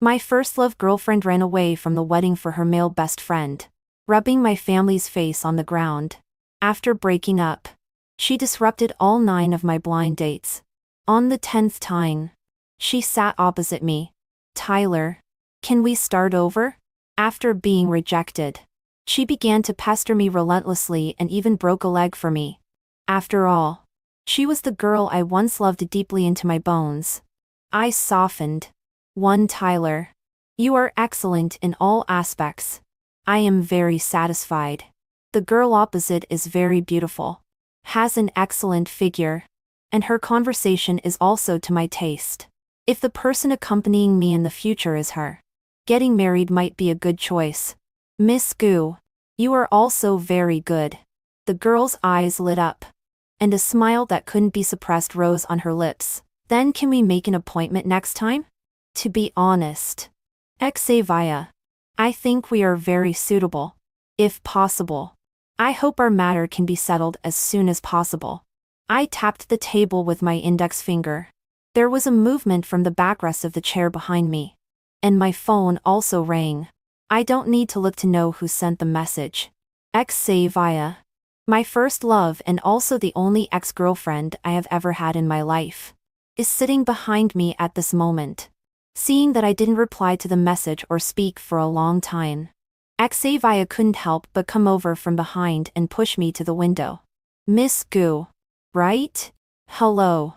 My first love girlfriend ran away from the wedding for her male best friend, rubbing my family's face on the ground. After breaking up, she disrupted all 9 of my blind dates. On the 10th time, she sat opposite me. Tyler, can we start over? After being rejected, she began to pester me relentlessly and even broke a leg for me. After all, she was the girl I once loved deeply into my bones. I softened. Tyler, you are excellent in all aspects. I am very satisfied. The girl opposite is very beautiful, has an excellent figure, and her conversation is also to my taste. If the person accompanying me in the future is her, getting married might be a good choice. Miss Gu, you are also very good. The girl's eyes lit up, and a smile that couldn't be suppressed rose on her lips. Then can we make an appointment next time? To be honest, Xavier, I think we are very suitable. If possible, I hope our matter can be settled as soon as possible. I tapped the table with my index finger. There was a movement from the backrest of the chair behind me, and my phone also rang. I don't need to look to know who sent the message. Xavier, my first love and also the only ex-girlfriend I have ever had in my life, is sitting behind me at this moment. Seeing that I didn't reply to the message or speak for a long time, Xavier couldn't help but come over from behind and push me to the window. Miss Gu, right? Hello.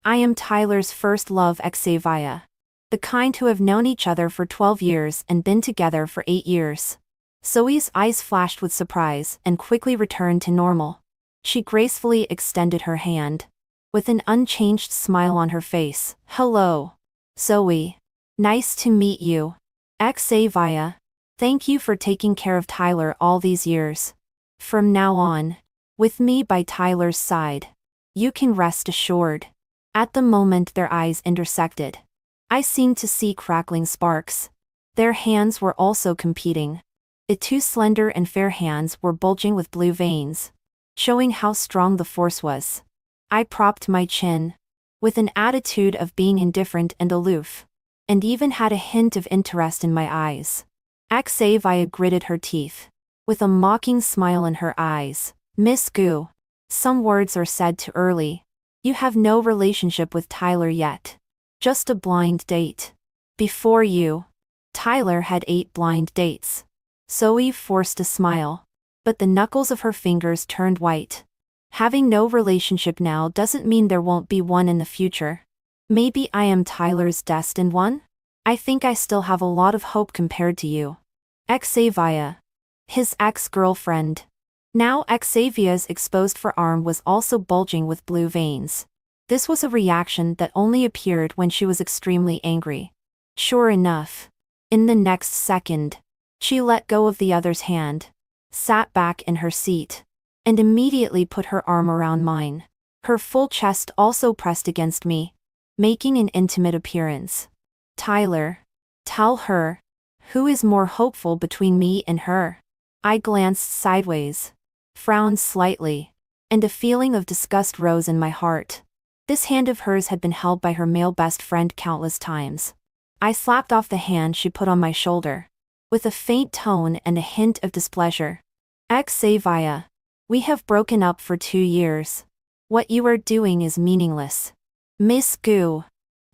I am Tyler's first love, Xavier. The kind who have known each other for 12 years and been together for 8 years. Zoe's eyes flashed with surprise and quickly returned to normal. She gracefully extended her hand, with an unchanged smile on her face. Hello, Zoe. Nice to meet you. Xavier, thank you for taking care of Tyler all these years. From now on, with me by Tyler's side, you can rest assured. At the moment their eyes intersected, I seemed to see crackling sparks. Their hands were also competing. The 2 slender and fair hands were bulging with blue veins, showing how strong the force was. I propped my chin, with an attitude of being indifferent and aloof, and even had a hint of interest in my eyes. Xavier gritted her teeth, with a mocking smile in her eyes. Miss Gu, some words are said too early. You have no relationship with Tyler yet. Just a blind date. Before you, Tyler had 8 blind dates. Zoe forced a smile, but the knuckles of her fingers turned white. Having no relationship now doesn't mean there won't be one in the future. Maybe I am Tyler's destined one? I think I still have a lot of hope compared to you. Xavier, his ex-girlfriend. Now Xavier's exposed forearm was also bulging with blue veins. This was a reaction that only appeared when she was extremely angry. Sure enough, in the next second, she let go of the other's hand, sat back in her seat, and immediately put her arm around mine. Her full chest also pressed against me, making an intimate appearance. Tyler, tell her, who is more hopeful between me and her? I glanced sideways, frowned slightly, and a feeling of disgust rose in my heart. This hand of hers had been held by her male best friend countless times. I slapped off the hand she put on my shoulder, with a faint tone and a hint of displeasure. Xavier, we have broken up for 2 years. What you are doing is meaningless. Miss Gu,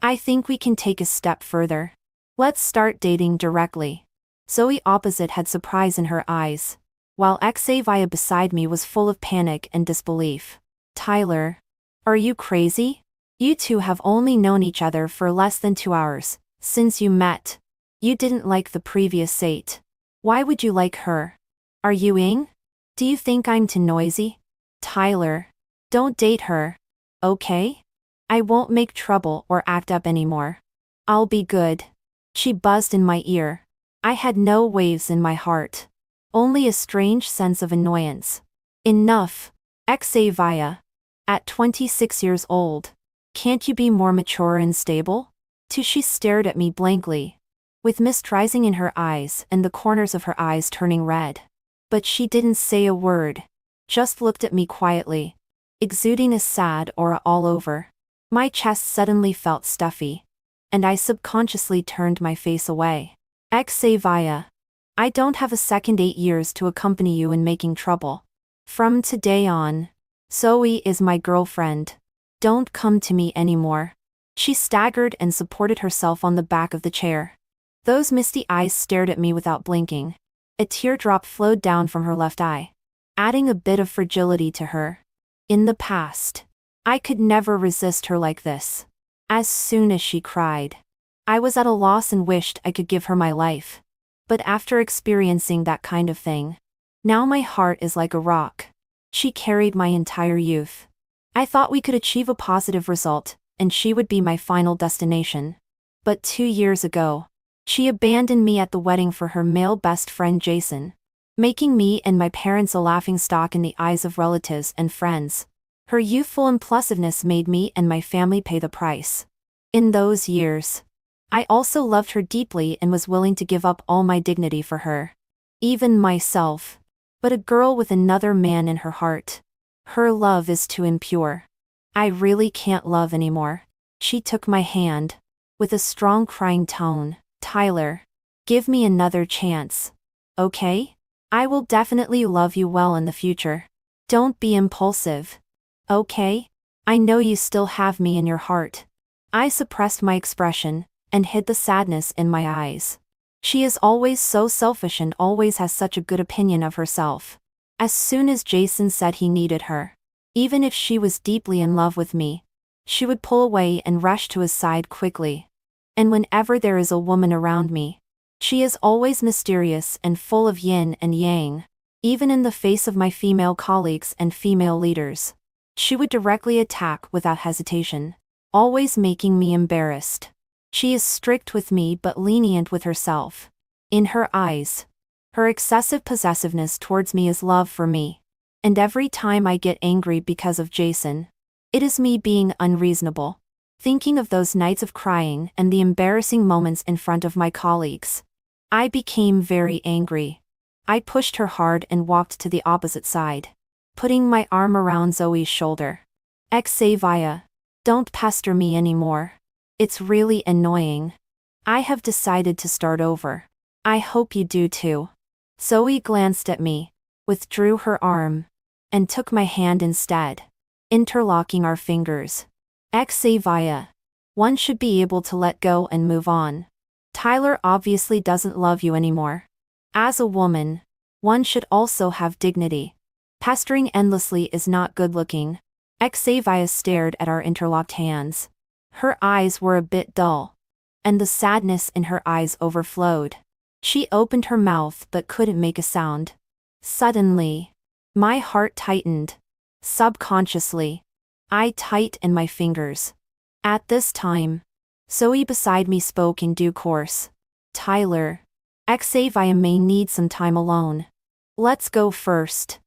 I think we can take a step further. Let's start dating directly. Zoe opposite had surprise in her eyes, while Xavier beside me was full of panic and disbelief. Tyler, are you crazy? You two have only known each other for less than 2 hours. Since you met, you didn't like the previous date. Why would you like her? Are you in? Do you think I'm too noisy? Tyler, don't date her, okay? I won't make trouble or act up anymore. I'll be good. She buzzed in my ear. I had no waves in my heart, only a strange sense of annoyance. Enough, Xavier. At 26 years old, can't you be more mature and stable? She stared at me blankly, with mist rising in her eyes and the corners of her eyes turning red. But she didn't say a word, just looked at me quietly, exuding a sad aura all over. My chest suddenly felt stuffy. and I subconsciously turned my face away. Xavier, I don't have a second 8 years to accompany you in making trouble. From today on, Zoe is my girlfriend. Don't come to me anymore. She staggered and supported herself on the back of the chair. Those misty eyes stared at me without blinking. A teardrop flowed down from her left eye, adding a bit of fragility to her. In the past, I could never resist her like this. As soon as she cried, I was at a loss and wished I could give her my life. But after experiencing that kind of thing, now my heart is like a rock. She carried my entire youth. I thought we could achieve a positive result, and she would be my final destination. But 2 years ago, she abandoned me at the wedding for her male best friend Jason, making me and my parents a laughingstock in the eyes of relatives and friends. Her youthful impulsiveness made me and my family pay the price. In those years, I also loved her deeply and was willing to give up all my dignity for her. Even myself. But a girl with another man in her heart. Her love is too impure. I really can't love anymore. She took my hand, with a strong crying tone. Tyler, give me another chance. Okay? I will definitely love you well in the future. Don't be impulsive. Okay? I know you still have me in your heart. I suppressed my expression, and hid the sadness in my eyes. She is always so selfish and always has such a good opinion of herself. As soon as Jason said he needed her, even if she was deeply in love with me, she would pull away and rush to his side quickly. And whenever there is a woman around me, she is always mysterious and full of yin and yang. Even in the face of my female colleagues and female leaders, she would directly attack without hesitation, always making me embarrassed. She is strict with me but lenient with herself. In her eyes, her excessive possessiveness towards me is love for me. And every time I get angry because of Jason, it is me being unreasonable. Thinking of those nights of crying and the embarrassing moments in front of my colleagues, I became very angry. I pushed her hard and walked to the opposite side, putting my arm around Zoe's shoulder. Xavier, don't pester me anymore. It's really annoying. I have decided to start over. I hope you do too. Zoe glanced at me, withdrew her arm, and took my hand instead, interlocking our fingers. Xavier, one should be able to let go and move on. Tyler obviously doesn't love you anymore. As a woman, one should also have dignity. Pestering endlessly is not good looking. Xavier stared at our interlocked hands. Her eyes were a bit dull, and the sadness in her eyes overflowed. She opened her mouth but couldn't make a sound. Suddenly, my heart tightened. Subconsciously, I tightened my fingers. At this time, Zoe beside me spoke in due course. Tyler, Xavier may need some time alone. Let's go first.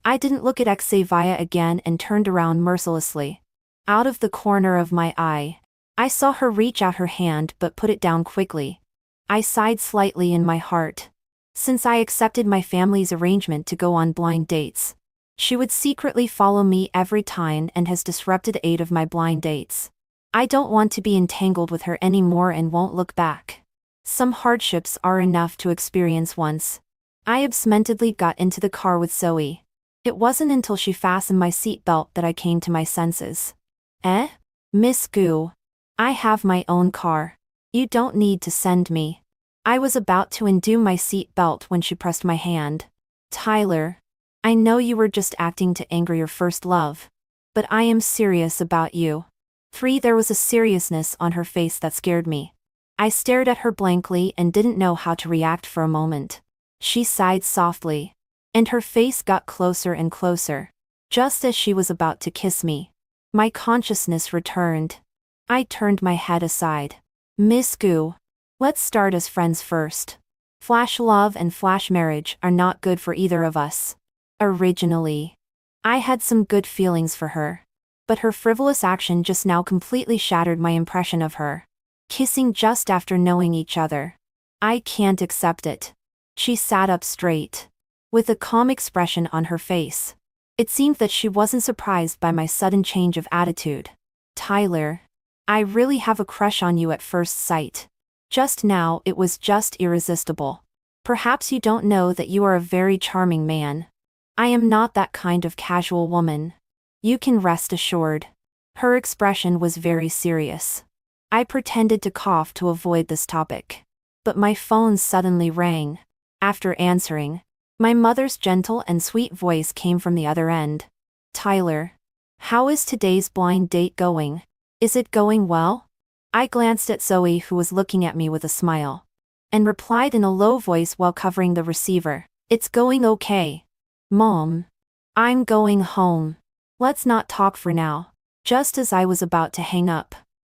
I didn't look at Xavier again and turned around mercilessly. Out of the corner of my eye, I saw her reach out her hand but put it down quickly. I sighed slightly in my heart. Since I accepted my family's arrangement to go on blind dates, she would secretly follow me every time and has disrupted 8 of my blind dates. I don't want to be entangled with her anymore and won't look back. Some hardships are enough to experience once. I absently got into the car with Zoe. It wasn't until she fastened my seatbelt that I came to my senses. Miss Gu. I have my own car. You don't need to send me. I was about to undo my seatbelt when she pressed my hand. Tyler, I know you were just acting to anger your first love, but I am serious about you. There was a seriousness on her face that scared me. I stared at her blankly and didn't know how to react for a moment. She sighed softly, and her face got closer and closer. Just as she was about to kiss me, my consciousness returned. I turned my head aside. Miss Gu, let's start as friends first. Flash love and flash marriage are not good for either of us. Originally, I had some good feelings for her, but her frivolous action just now completely shattered my impression of her. Kissing just after knowing each other. I can't accept it. She sat up straight, with a calm expression on her face. It seemed that she wasn't surprised by my sudden change of attitude. Tyler, I really have a crush on you at first sight. Just now it was just irresistible. Perhaps you don't know that you are a very charming man. I am not that kind of casual woman. You can rest assured. Her expression was very serious. I pretended to cough to avoid this topic. But my phone suddenly rang. After answering, my mother's gentle and sweet voice came from the other end. Tyler, how is today's blind date going? Is it going well? I glanced at Zoe, who was looking at me with a smile, and replied in a low voice while covering the receiver. It's going okay. Mom. I'm going home. Let's not talk for now. Just as I was about to hang up,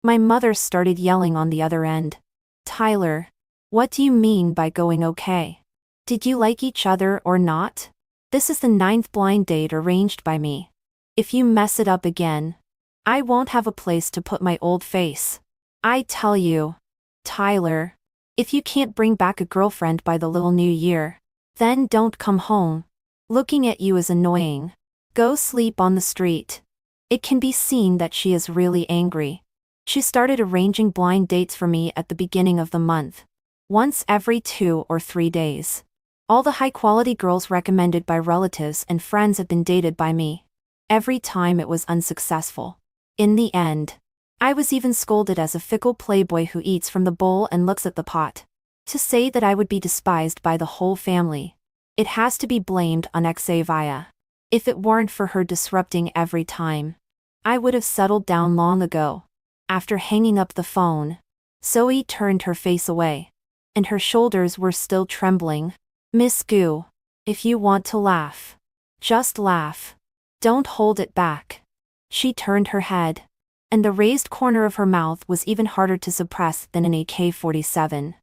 my mother started yelling on the other end. Tyler, what do you mean by going okay? Did you like each other or not? This is the 9th blind date arranged by me. If you mess it up again, I won't have a place to put my old face. I tell you, Tyler, if you can't bring back a girlfriend by the little new year, then don't come home. Looking at you is annoying. Go sleep on the street. It can be seen that she is really angry. She started arranging blind dates for me at the beginning of the month, once every 2 or 3 days. All the high-quality girls recommended by relatives and friends have been dated by me. Every time it was unsuccessful. In the end, I was even scolded as a fickle playboy who eats from the bowl and looks at the pot. To say that I would be despised by the whole family, it has to be blamed on Xavier. If it weren't for her disrupting every time, I would have settled down long ago. After hanging up the phone, Zoe turned her face away, and her shoulders were still trembling. Miss Gu, if you want to laugh, just laugh. Don't hold it back. She turned her head, and the raised corner of her mouth was even harder to suppress than an AK-47.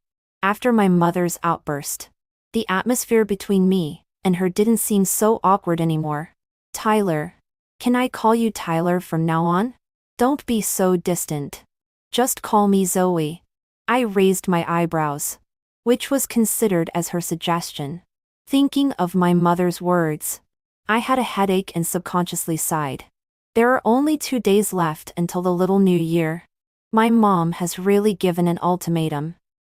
After my mother's outburst, the atmosphere between me and her didn't seem so awkward anymore. Tyler, can I call you Tyler from now on? Don't be so distant. Just call me Zoe. I raised my eyebrows, which was considered as her suggestion. Thinking of my mother's words, I had a headache and subconsciously sighed. There are only 2 days left until the little new year. My mom has really given an ultimatum.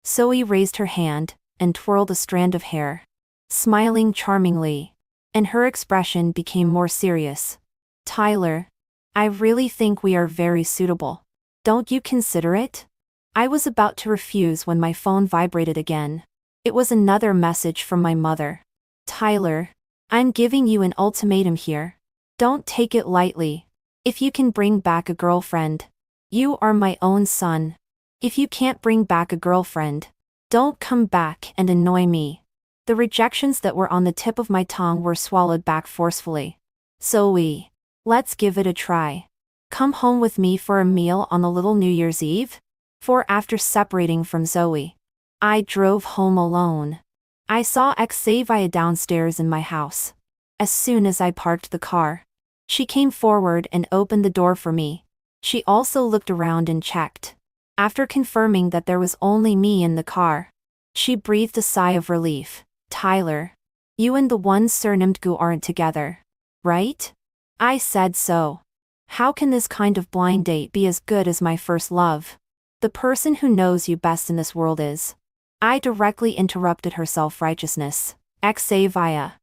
Zoe raised her hand and twirled a strand of hair, smiling charmingly, and her expression became more serious. Tyler, I really think we are very suitable. Don't you consider it? I was about to refuse when my phone vibrated again. It was another message from my mother. Tyler, I'm giving you an ultimatum here. Don't take it lightly. If you can bring back a girlfriend, you are my own son. If you can't bring back a girlfriend, don't come back and annoy me. The rejections that were on the tip of my tongue were swallowed back forcefully. Zoe, let's give it a try. Come home with me for a meal on the little New Year's Eve? For after separating from Zoe, I drove home alone. I saw Xavier downstairs in my house. As soon as I parked the car, she came forward and opened the door for me. She also looked around and checked. After confirming that there was only me in the car, she breathed a sigh of relief. Tyler, you and the one surnamed Gu aren't together, right? I said so. How can this kind of blind date be as good as my first love? The person who knows you best in this world is. I directly interrupted her self-righteousness. Xavier,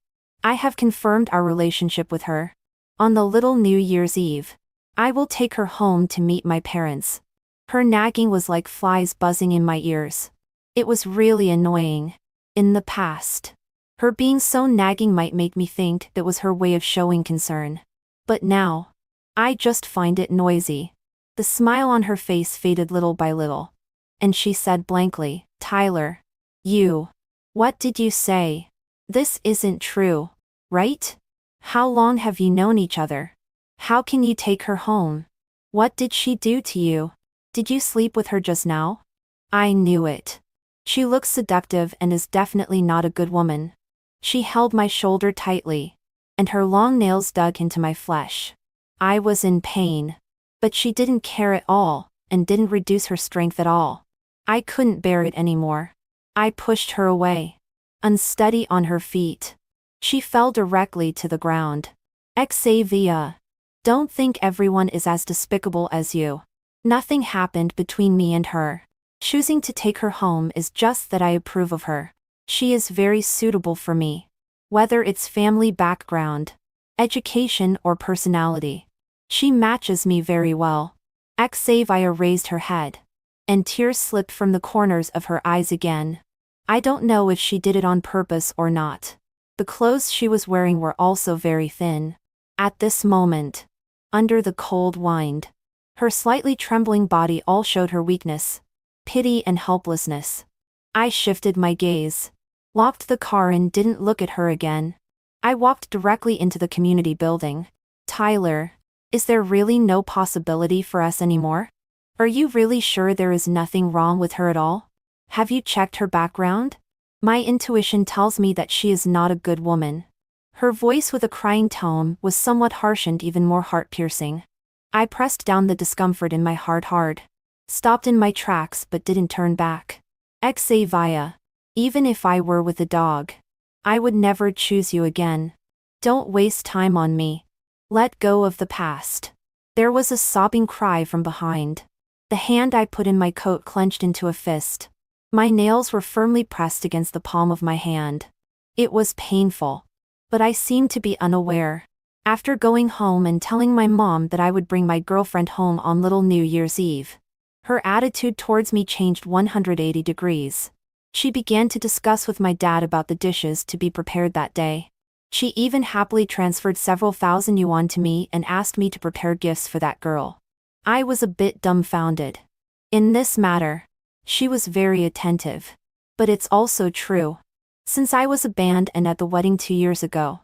I have confirmed our relationship with her. On the little New Year's Eve, I will take her home to meet my parents. Her nagging was like flies buzzing in my ears. It was really annoying. In the past, her being so nagging might make me think that was her way of showing concern. But now, I just find it noisy. The smile on her face faded little by little, and she said blankly, Tyler, what did you say? This isn't true, right? How long have you known each other? How can you take her home? What did she do to you? Did you sleep with her just now? I knew it. She looks seductive and is definitely not a good woman. She held my shoulder tightly, and her long nails dug into my flesh. I was in pain. But she didn't care at all, and didn't reduce her strength at all. I couldn't bear it anymore. I pushed her away. Unsteady on her feet, she fell directly to the ground. Xavier, don't think everyone is as despicable as you. Nothing happened between me and her. Choosing to take her home is just that I approve of her. She is very suitable for me. Whether it's family background, education or personality. She matches me very well. Xavier raised her head. And tears slipped from the corners of her eyes again. I don't know if she did it on purpose or not. The clothes she was wearing were also very thin. At this moment, under the cold wind, her slightly trembling body all showed her weakness, pity and helplessness. I shifted my gaze, locked the car and didn't look at her again. I walked directly into the community building. Tyler, is there really no possibility for us anymore? Are you really sure there is nothing wrong with her at all? Have you checked her background? My intuition tells me that she is not a good woman. Her voice with a crying tone was somewhat harsh and even more heart-piercing. I pressed down the discomfort in my heart hard. Stopped in my tracks but didn't turn back. Xavier, even if I were with a dog, I would never choose you again. Don't waste time on me. Let go of the past. There was a sobbing cry from behind. The hand I put in my coat clenched into a fist. My nails were firmly pressed against the palm of my hand. It was painful. But I seemed to be unaware. After going home and telling my mom that I would bring my girlfriend home on Little New Year's Eve, her attitude towards me changed 180 degrees. She began to discuss with my dad about the dishes to be prepared that day. She even happily transferred several thousand yuan to me and asked me to prepare gifts for that girl. I was a bit dumbfounded. In this matter, she was very attentive. But it's also true. Since I was abandoned at the wedding 2 years ago,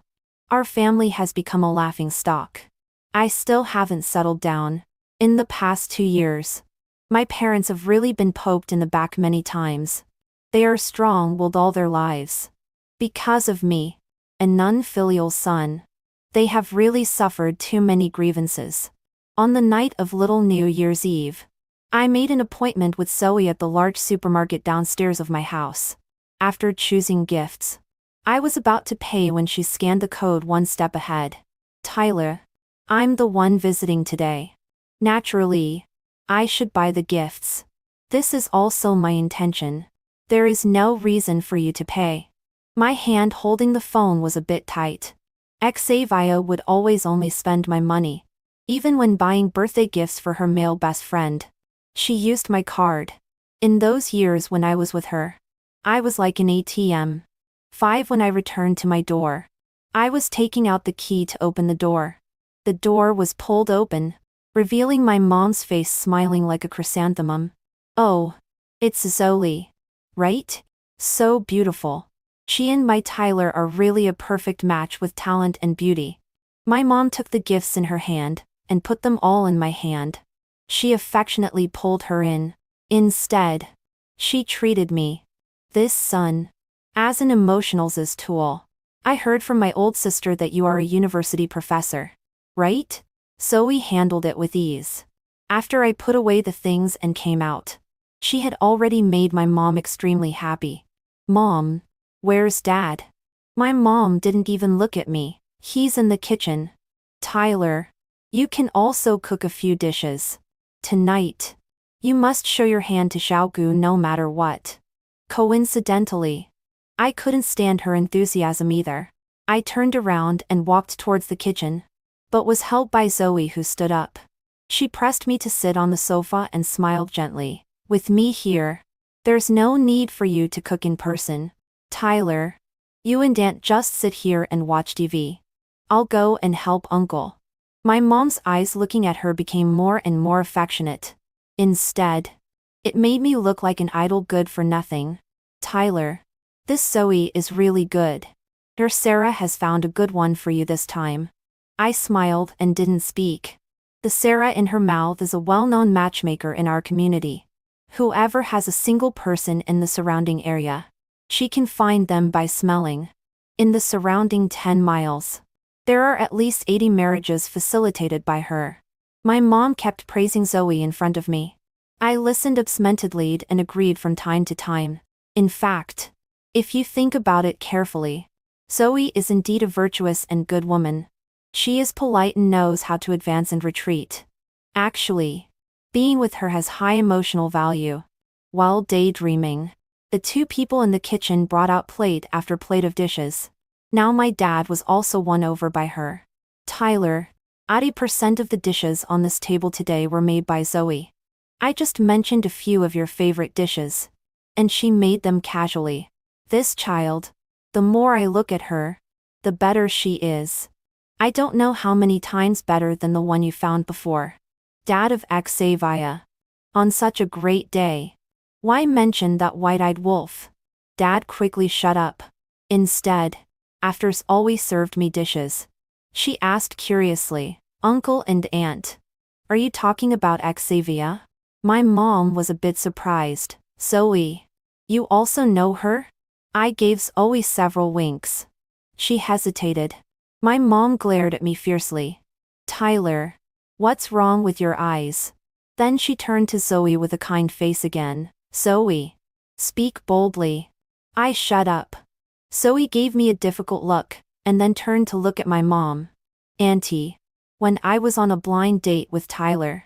our family has become a laughing stock. I still haven't settled down. In the past 2 years, my parents have really been poked in the back many times. They are strong-willed all their lives. Because of me, a non-filial son, they have really suffered too many grievances. On the night of Little New Year's Eve, I made an appointment with Zoe at the large supermarket downstairs of my house. After choosing gifts, I was about to pay when she scanned the code one step ahead. Tyler, I'm the one visiting today. Naturally, I should buy the gifts. This is also my intention. There is no reason for you to pay. My hand holding the phone was a bit tight. Xavier would always only spend my money. Even when buying birthday gifts for her male best friend, she used my card. In those years when I was with her, I was like an ATM. 5 when I returned to my door. I was taking out the key to open the door. The door was pulled open, revealing my mom's face smiling like a chrysanthemum. Oh, it's Zoe. Right? So beautiful. She and my Tyler are really a perfect match with talent and beauty. My mom took the gifts in her hand, and put them all in my hand. She affectionately pulled her in. Instead, she treated me, this son, as an emotionals tool. I heard from my old sister that you are a university professor. Right? Zoe handled it with ease. After I put away the things and came out, she had already made my mom extremely happy. Mom, where's Dad? My mom didn't even look at me. He's in the kitchen. Tyler, you can also cook a few dishes. Tonight, you must show your hand to Xiaogu no matter what. Coincidentally, I couldn't stand her enthusiasm either. I turned around and walked towards the kitchen, but was held by Zoe, who stood up. She pressed me to sit on the sofa and smiled gently. With me here, there's no need for you to cook in person. Tyler, you and Aunt just sit here and watch TV. I'll go and help Uncle. My mom's eyes looking at her became more and more affectionate. Instead, it made me look like an idle good for nothing. Tyler, this Zoe is really good. Her Sarah has found a good one for you this time. I smiled and didn't speak. The Sarah in her mouth is a well-known matchmaker in our community. Whoever has a single person in the surrounding area, she can find them by smelling. In the surrounding 10 miles, there are at least 80 marriages facilitated by her. My mom kept praising Zoe in front of me. I listened absentedly and agreed from time to time. In fact, if you think about it carefully, Zoe is indeed a virtuous and good woman. She is polite and knows how to advance and retreat. Actually, Being with her has high emotional value. While daydreaming, the two people in the kitchen brought out plate after plate of dishes. Now my dad was also won over by her. Tyler, 80% of the dishes on this table today were made by Zoe. I just mentioned a few of your favorite dishes. And she made them casually. This child, the more I look at her, the better she is. I don't know how many times better than the one you found before. Dad of Xavier. On such a great day. Why mention that white-eyed wolf? Dad quickly shut up. Instead, after's always served me dishes. She asked curiously, Uncle and Aunt. Are you talking about Xavier? My mom was a bit surprised. Zoe. You also know her? I gave Zoe several winks. She hesitated. My mom glared at me fiercely. Tyler. What's wrong with your eyes? Then she turned to Zoe with a kind face again. Zoe. Speak boldly. I shut up. Zoe gave me a difficult look, and then turned to look at my mom. Auntie. When I was on a blind date with Tyler.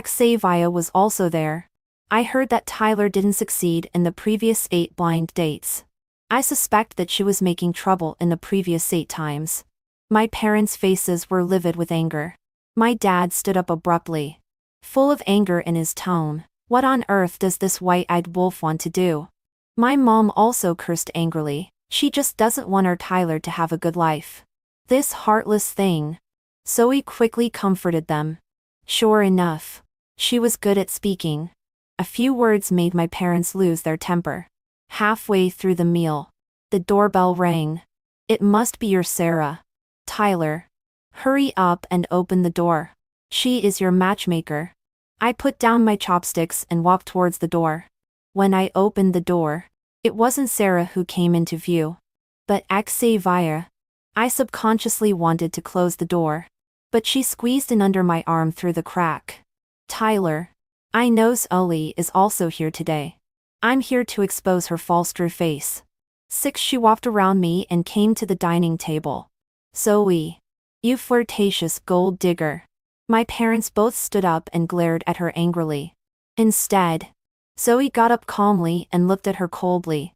Xavier was also there. I heard that Tyler didn't succeed in the previous 8 blind dates. I suspect that she was making trouble in the previous 8 times. My parents' faces were livid with anger. My dad stood up abruptly. Full of anger in his tone. What on earth does this white-eyed wolf want to do? My mom also cursed angrily. She just doesn't want our Tyler to have a good life. This heartless thing. Zoe quickly comforted them. Sure enough. She was good at speaking. A few words made my parents lose their temper. Halfway through the meal, the doorbell rang. It must be your Sarah. Tyler. Hurry up and open the door. She is your matchmaker. I put down my chopsticks and walked towards the door. When I opened the door, it wasn't Sarah who came into view, but Xavier. I subconsciously wanted to close the door, but she squeezed in under my arm through the crack. Tyler. I know Zoe is also here today. I'm here to expose her false true face. 6. She walked around me and came to the dining table. Zoe. You flirtatious gold digger. My parents both stood up and glared at her angrily. Instead, Zoe got up calmly and looked at her coldly.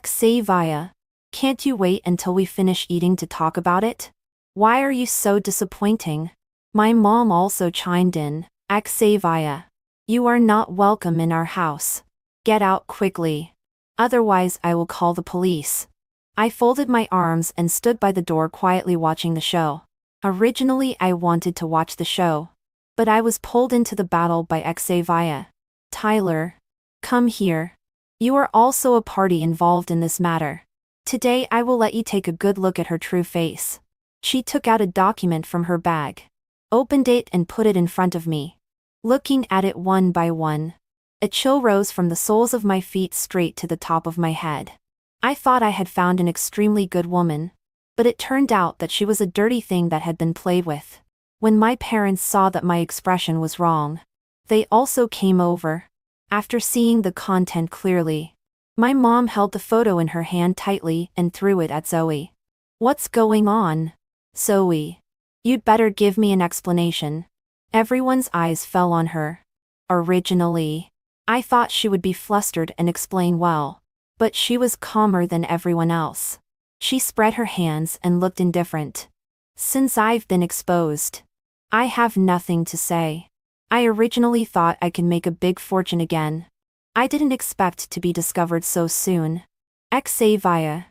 Xavier. Can't you wait until we finish eating to talk about it? Why are you so disappointing? My mom also chimed in. Xavier. You are not welcome in our house. Get out quickly. Otherwise I will call the police. I folded my arms and stood by the door quietly watching the show. Originally I wanted to watch the show, but I was pulled into the battle by Xavier. Tyler. Come here. You are also a party involved in this matter. Today I will let you take a good look at her true face. She took out a document from her bag, opened it and put it in front of me. Looking at it one by one, a chill rose from the soles of my feet straight to the top of my head. I thought I had found an extremely good woman, but it turned out that she was a dirty thing that had been played with. When my parents saw that my expression was wrong, they also came over. After seeing the content clearly, my mom held the photo in her hand tightly and threw it at Zoe. What's going on? Zoe. You'd better give me an explanation. Everyone's eyes fell on her. Originally, I thought she would be flustered and explain well, but she was calmer than everyone else. She spread her hands and looked indifferent. Since I've been exposed, I have nothing to say. I originally thought I could make a big fortune again. I didn't expect to be discovered so soon. Xavier.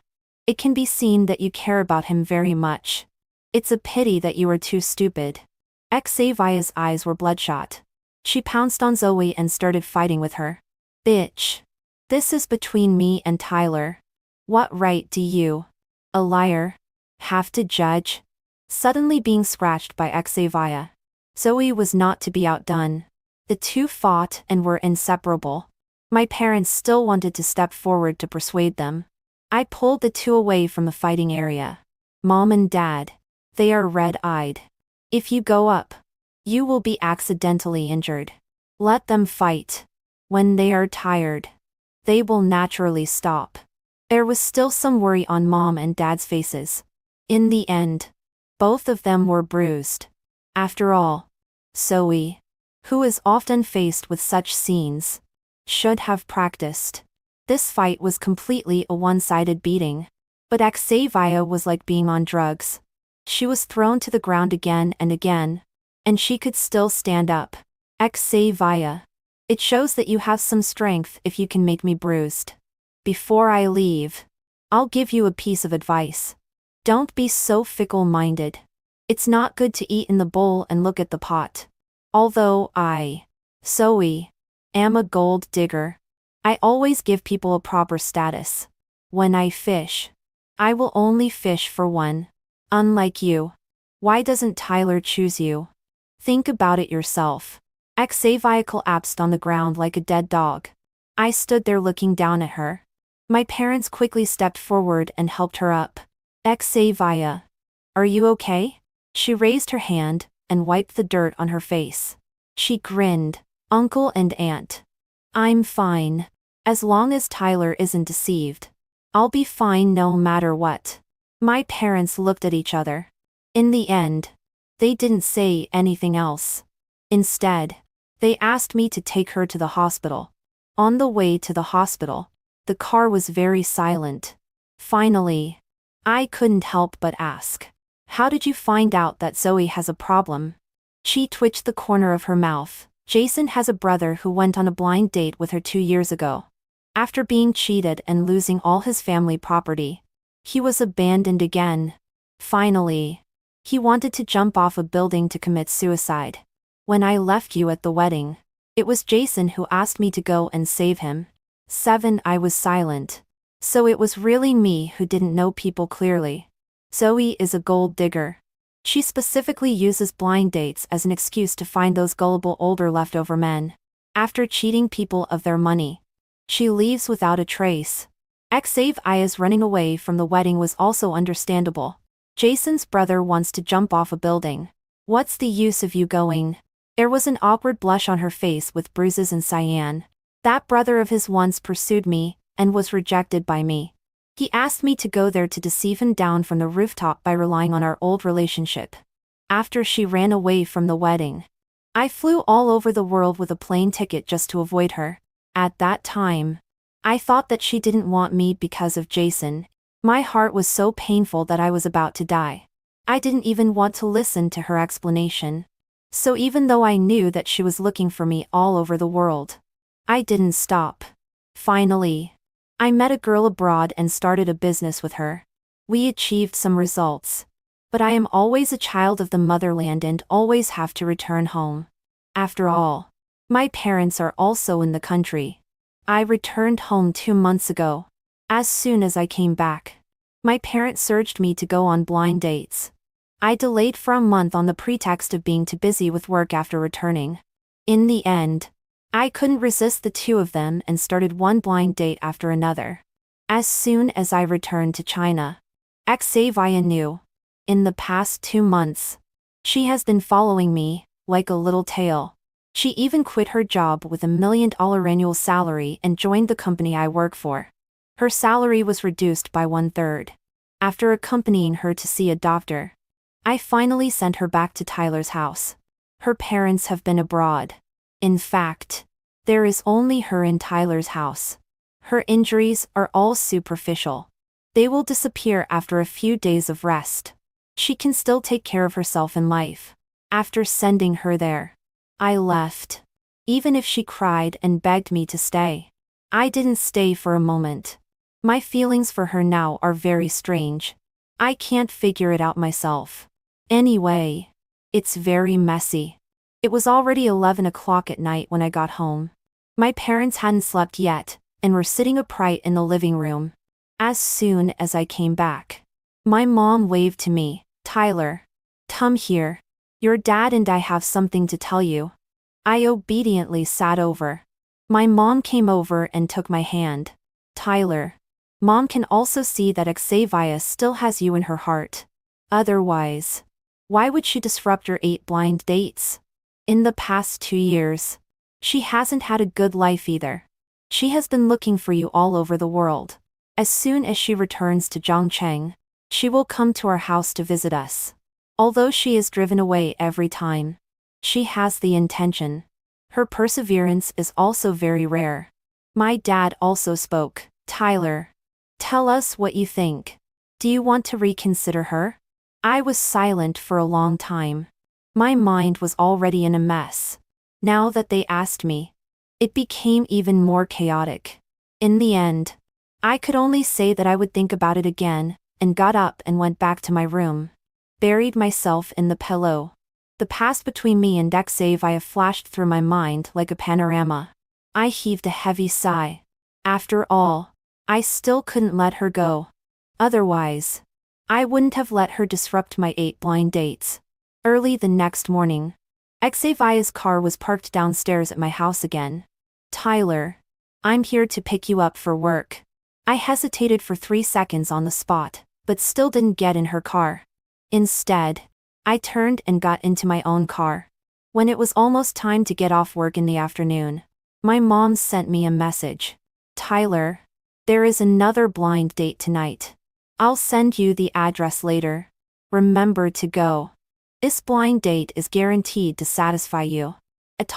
It can be seen that you care about him very much. It's a pity that you are too stupid. Xavier's eyes were bloodshot. She pounced on Zoe and started fighting with her. Bitch. This is between me and Tyler. What right do you, a liar, have to judge? Suddenly being scratched by Xavier. Zoe was not to be outdone. The two fought and were inseparable. My parents still wanted to step forward to persuade them. I pulled the two away from the fighting area. Mom and Dad. They are red-eyed. If you go up, you will be accidentally injured. Let them fight. When they are tired, they will naturally stop. There was still some worry on Mom and Dad's faces. In the end, both of them were bruised. After all, Zoe. who is often faced with such scenes, should have practiced. This fight was completely a one-sided beating. But Xavier was like being on drugs. She was thrown to the ground again and again, and she could still stand up. Xavier, it shows that you have some strength if you can make me bruised. Before I leave, I'll give you a piece of advice. Don't be so fickle-minded. It's not good to eat in the bowl and look at the pot. Although Zoe, am a gold digger, I always give people a proper status. When I fish, I will only fish for one. Unlike you. Why doesn't Tyler choose you? Think about it yourself. Xavier collapsed on the ground like a dead dog. I stood there looking down at her. My parents quickly stepped forward and helped her up. Xavier, are you okay? She raised her hand and wiped the dirt on her face. She grinned. Uncle and Aunt. I'm fine. As long as Tyler isn't deceived. I'll be fine no matter what. My parents looked at each other. In the end, they didn't say anything else. Instead, they asked me to take her to the hospital. On the way to the hospital, the car was very silent. Finally, I couldn't help but ask, "How did you find out that Zoe has a problem?" She twitched the corner of her mouth. Jason has a brother who went on a blind date with her 2 years ago. After being cheated and losing all his family property, he was abandoned again. Finally, he wanted to jump off a building to commit suicide. When I left you at the wedding, it was Jason who asked me to go and save him. I was silent. So it was really me who didn't know people clearly. Zoe is a gold digger. She specifically uses blind dates as an excuse to find those gullible older leftover men. After cheating people of their money, she leaves without a trace. Xavier's running away from the wedding was also understandable. Jason's brother wants to jump off a building. What's the use of you going? There was an awkward blush on her face with bruises and cyan. That brother of his once pursued me, and was rejected by me. He asked me to go there to deceive him down from the rooftop by relying on our old relationship. After she ran away from the wedding, I flew all over the world with a plane ticket just to avoid her. At that time, I thought that she didn't want me because of Jason. My heart was so painful that I was about to die. I didn't even want to listen to her explanation. So even though I knew that she was looking for me all over the world, I didn't stop. Finally, I met a girl abroad and started a business with her. We achieved some results. But I am always a child of the motherland and always have to return home. After all, my parents are also in the country. I returned home 2 months ago. As soon as I came back, my parents urged me to go on blind dates. I delayed for a month on the pretext of being too busy with work after returning. In the end, I couldn't resist the two of them and started one blind date after another. As soon as I returned to China, Xavier knew. In the past 2 months, she has been following me, like a little tail. She even quit her job with $1 million annual salary and joined the company I work for. Her salary was reduced by 1/3. After accompanying her to see a doctor, I finally sent her back to Tyler's house. Her parents have been abroad. In fact, there is only her in Tyler's house. Her injuries are all superficial. They will disappear after a few days of rest. She can still take care of herself in life. After sending her there, I left. Even if she cried and begged me to stay, I didn't stay for a moment. My feelings for her now are very strange. I can't figure it out myself. Anyway, it's very messy. It was already 11 o'clock at night when I got home. My parents hadn't slept yet, and were sitting upright in the living room. As soon as I came back, my mom waved to me. "Tyler, come here. Your dad and I have something to tell you." I obediently sat over. My mom came over and took my hand. "Tyler, Mom can also see that Xavier still has you in her heart. Otherwise, why would she disrupt your 8 blind dates? In the past 2 years, she hasn't had a good life either. She has been looking for you all over the world. As soon as she returns to Zhongcheng, she will come to our house to visit us. Although she is driven away every time, she has the intention Her perseverance is also very rare. My dad also spoke. Tyler, tell us what you think. Do you want to reconsider her? I was silent for a long time. My mind was already in a mess. Now that they asked me, it became even more chaotic. In the end, I could only say that I would think about it again, and got up and went back to my room. Buried myself in the pillow. The past between me and Xavier flashed through my mind like a panorama. I heaved a heavy sigh. After all, I still couldn't let her go. Otherwise, I wouldn't have let her disrupt my 8 blind dates. Early the next morning, Xavier's car was parked downstairs at my house again. Tyler, I'm here to pick you up for work. I hesitated for 3 seconds on the spot, but still didn't get in her car. Instead, I turned and got into my own car. When it was almost time to get off work in the afternoon, my mom sent me a message. Tyler, there is another blind date tonight. I'll send you the address later. Remember to go. This blind date is guaranteed to satisfy you.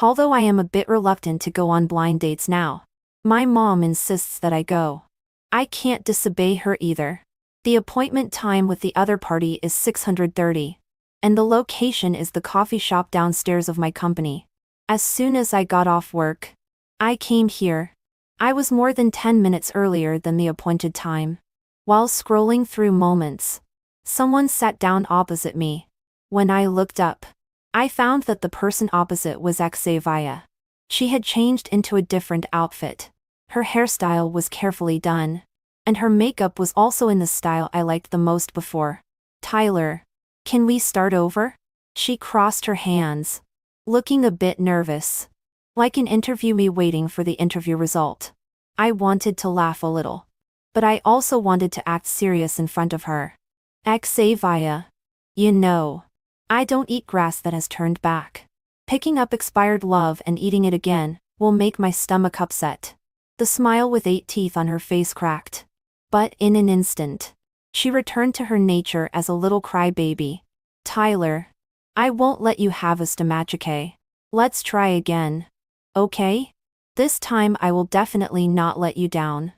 Although I am a bit reluctant to go on blind dates now, my mom insists that I go. I can't disobey her either. The appointment time with the other party is 6:30. And the location is the coffee shop downstairs of my company. As soon as I got off work, I came here. I was more than 10 minutes earlier than the appointed time. While scrolling through Moments, someone sat down opposite me. When I looked up, I found that the person opposite was Xavia. She had changed into a different outfit. Her hairstyle was carefully done, and her makeup was also in the style I liked the most before. Tyler, can we start over? She crossed her hands, looking a bit nervous, like an interviewee waiting for the interview result. I wanted to laugh a little, but I also wanted to act serious in front of her. Xavia, you know, I don't eat grass that has turned back. Picking up expired love and eating it again will make my stomach upset. The smile with 8 teeth on her face cracked. But in an instant, she returned to her nature as a little crybaby. Tyler, I won't let you have a stomachache. Let's try again. Okay? This time I will definitely not let you down.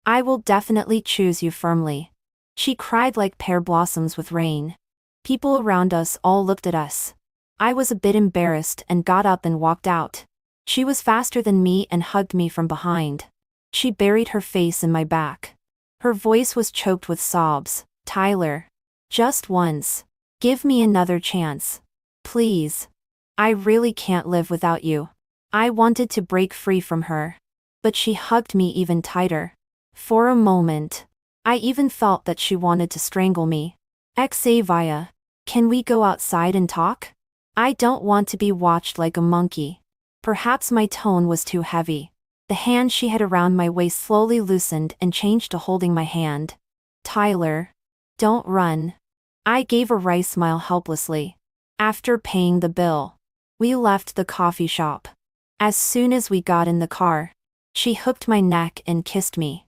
I will definitely choose you firmly. She cried like pear blossoms with rain. People around us all looked at us. I was a bit embarrassed and got up and walked out. She was faster than me and hugged me from behind. She buried her face in my back. Her voice was choked with sobs. Tyler, just once. Give me another chance. Please. I really can't live without you. I wanted to break free from her, but she hugged me even tighter. For a moment, I even felt that she wanted to strangle me. Xavia, can we go outside and talk? I don't want to be watched like a monkey. Perhaps my tone was too heavy. The hand she had around my waist slowly loosened and changed to holding my hand. Tyler, don't run. I gave a wry smile helplessly. After paying the bill, we left the coffee shop. As soon as we got in the car, she hooked my neck and kissed me.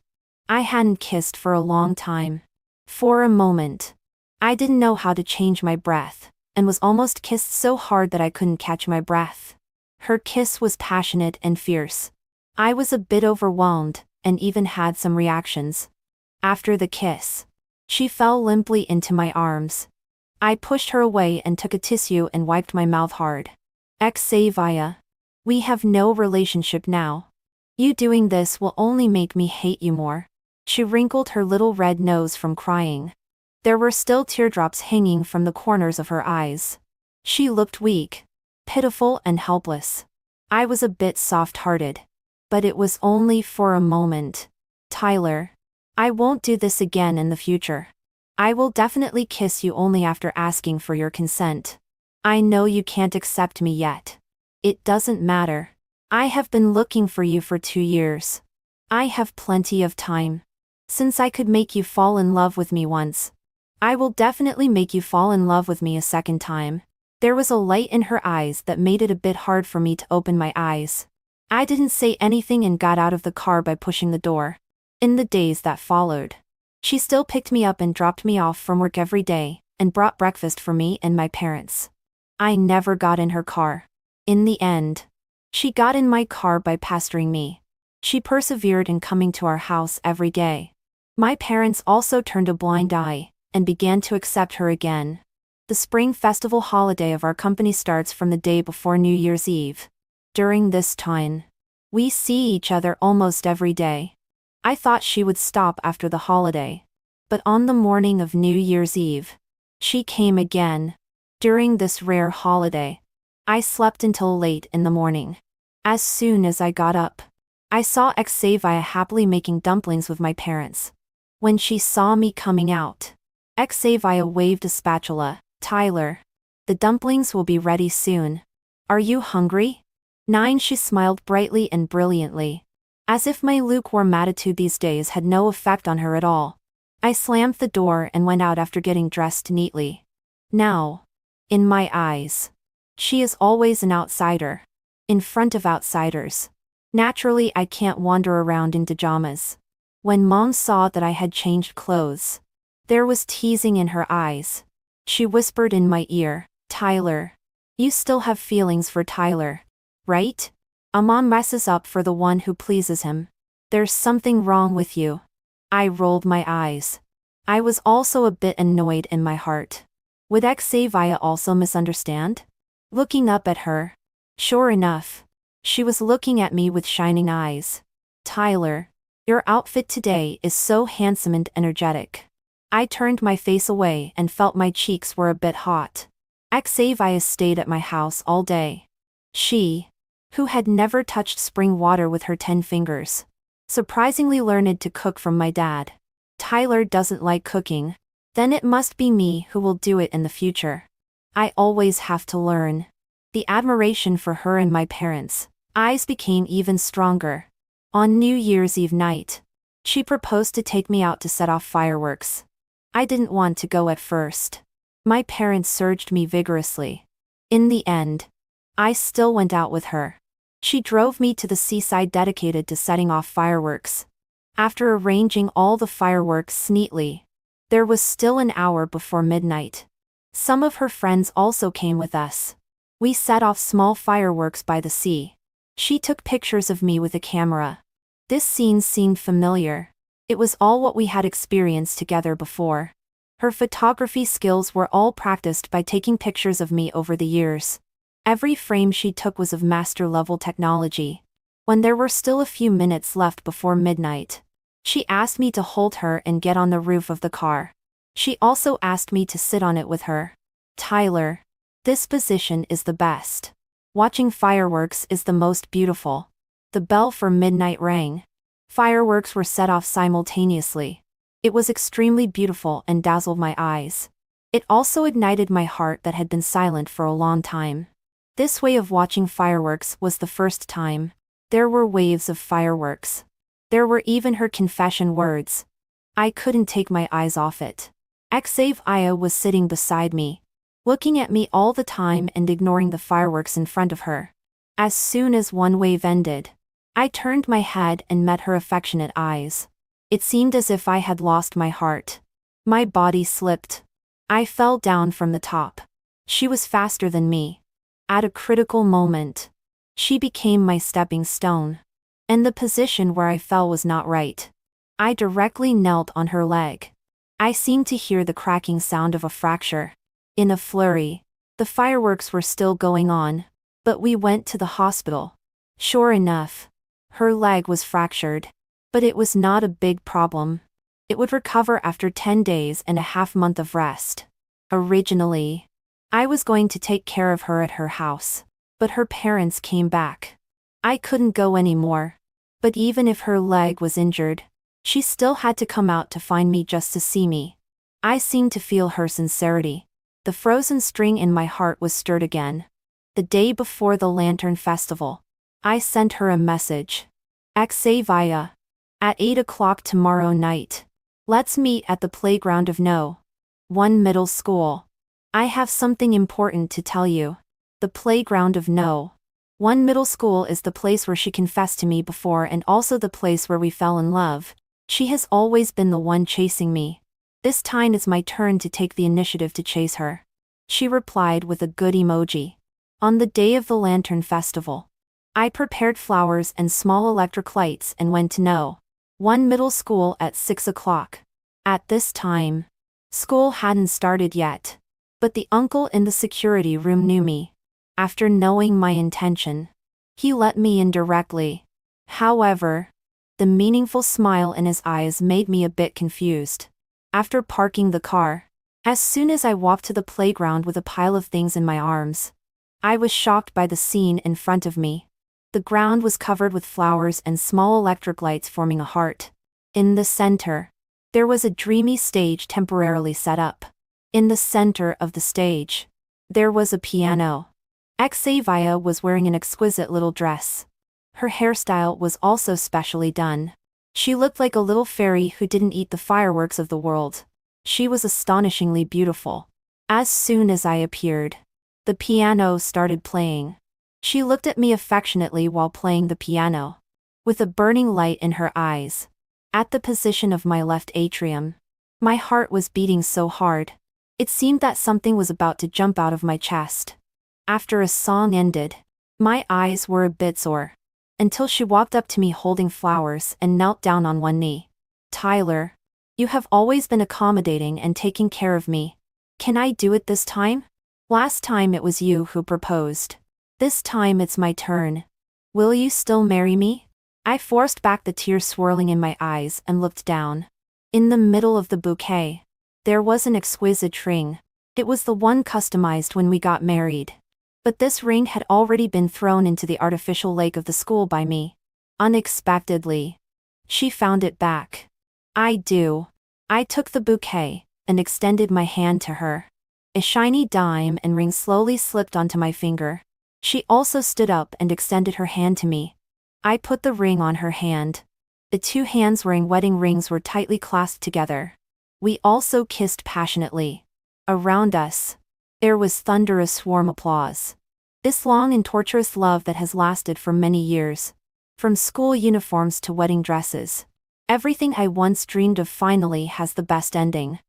I hadn't kissed for a long time. For a moment, I didn't know how to change my breath, and was almost kissed so hard that I couldn't catch my breath. Her kiss was passionate and fierce. I was a bit overwhelmed, and even had some reactions. After the kiss, she fell limply into my arms. I pushed her away and took a tissue and wiped my mouth hard. Xavia, we have no relationship now. You doing this will only make me hate you more. She wrinkled her little red nose from crying. There were still teardrops hanging from the corners of her eyes. She looked weak, pitiful and helpless. I was a bit soft-hearted. But it was only for a moment. Tyler, I won't do this again in the future. I will definitely kiss you only after asking for your consent. I know you can't accept me yet. It doesn't matter. I have been looking for you for 2 years. I have plenty of time. Since I could make you fall in love with me once, I will definitely make you fall in love with me a second time. There was a light in her eyes that made it a bit hard for me to open my eyes. I didn't say anything and got out of the car by pushing the door. In the days that followed, she still picked me up and dropped me off from work every day, and brought breakfast for me and my parents. I never got in her car. In the end, She got in my car by pestering me. She persevered in coming to our house every day. My parents also turned a blind eye and began to accept her again. The spring festival holiday of our company starts from the day before New Year's Eve. During this time, we see each other almost every day. I thought she would stop after the holiday. But on the morning of New Year's Eve, she came again. During this rare holiday, I slept until late in the morning. As soon as I got up, I saw Xavier happily making dumplings with my parents. When she saw me coming out, Xavier waved a spatula. "Tyler, the dumplings will be ready soon. Are you hungry?" 9. She smiled brightly and brilliantly, as if my lukewarm attitude these days had no effect on her at all. I slammed the door and went out after getting dressed neatly. Now, in my eyes, she is always an outsider. In front of outsiders. Naturally, I can't wander around in pajamas. When Mom saw that I had changed clothes, there was teasing in her eyes. She whispered in my ear, "Tyler, you still have feelings for Tyler, right? A mom messes up for the one who pleases him. There's something wrong with you." I rolled my eyes. I was also a bit annoyed in my heart. Would Xavier also misunderstand? Looking up at her. Sure enough, she was looking at me with shining eyes. "Tyler, your outfit today is so handsome and energetic." I turned my face away and felt my cheeks were a bit hot. Xavier stayed at my house all day. She, who had never touched spring water with her 10 fingers, surprisingly learned to cook from my dad. Tyler doesn't like cooking. Then it must be me who will do it in the future. I always have to learn. The admiration for her and my parents' eyes became even stronger. On New Year's Eve night, she proposed to take me out to set off fireworks. I didn't want to go at first. My parents urged me vigorously. In the end, I still went out with her. She drove me to the seaside dedicated to setting off fireworks. After arranging all the fireworks neatly, there was still an hour before midnight. Some of her friends also came with us. We set off small fireworks by the sea. She took pictures of me with a camera. This scene seemed familiar. It was all what we had experienced together before. Her photography skills were all practiced by taking pictures of me over the years. Every frame she took was of master-level technology. When there were still a few minutes left before midnight, she asked me to hold her and get on the roof of the car. She also asked me to sit on it with her. "Tyler, this position is the best. Watching fireworks is the most beautiful." The bell for midnight rang. Fireworks were set off simultaneously. It was extremely beautiful and dazzled my eyes. It also ignited my heart that had been silent for a long time. This way of watching fireworks was the first time. There were waves of fireworks. There were even her confession words. I couldn't take my eyes off it. Xavier was sitting beside me, looking at me all the time and ignoring the fireworks in front of her. As soon as one wave ended, I turned my head and met her affectionate eyes. It seemed as if I had lost my heart. My body slipped. I fell down from the top. She was faster than me. At a critical moment, she became my stepping stone. And the position where I fell was not right. I directly knelt on her leg. I seemed to hear the cracking sound of a fracture. In a flurry, the fireworks were still going on, but we went to the hospital. Sure enough, her leg was fractured. But it was not a big problem. It would recover after 10 days and a half month of rest. Originally, I was going to take care of her at her house, but her parents came back. I couldn't go anymore. But even if her leg was injured, she still had to come out to find me just to see me. I seemed to feel her sincerity. The frozen string in my heart was stirred again. The day before the Lantern Festival, I sent her a message. "Xavier, at 8 o'clock tomorrow night, let's meet at the playground of No. 1 Middle School. I have something important to tell you." The playground of No. 1 Middle School is the place where she confessed to me before and also the place where we fell in love. She has always been the one chasing me. This time it's my turn to take the initiative to chase her. She replied with a good emoji. On the day of the Lantern Festival, I prepared flowers and small electric lights and went to one middle school at 6 o'clock. At this time, school hadn't started yet. But the uncle in the security room knew me. After knowing my intention, he let me in directly. However, the meaningful smile in his eyes made me a bit confused. After parking the car, as soon as I walked to the playground with a pile of things in my arms, I was shocked by the scene in front of me. The ground was covered with flowers and small electric lights forming a heart. In the center, there was a dreamy stage temporarily set up. In the center of the stage, there was a piano. Xavier was wearing an exquisite little dress. Her hairstyle was also specially done. She looked like a little fairy who didn't eat the fireworks of the world. She was astonishingly beautiful. As soon as I appeared, the piano started playing. She looked at me affectionately while playing the piano, with a burning light in her eyes. At the position of my left atrium, my heart was beating so hard. It seemed that something was about to jump out of my chest. After a song ended, my eyes were a bit sore, until she walked up to me holding flowers and knelt down on one knee. "Tyler, you have always been accommodating and taking care of me. Can I do it this time? Last time it was you who proposed. This time it's my turn. Will you still marry me?" I forced back the tears swirling in my eyes and looked down. In the middle of the bouquet, there was an exquisite ring. It was the one customized when we got married. But this ring had already been thrown into the artificial lake of the school by me. Unexpectedly, she found it back. I took the bouquet and extended my hand to her. A shiny dime and ring slowly slipped onto my finger. She also stood up and extended her hand to me. I put the ring on her hand. The two hands wearing wedding rings were tightly clasped together. We also kissed passionately. Around us, there was thunderous warm applause. This long and torturous love that has lasted for many years. From school uniforms to wedding dresses. Everything I once dreamed of finally has the best ending.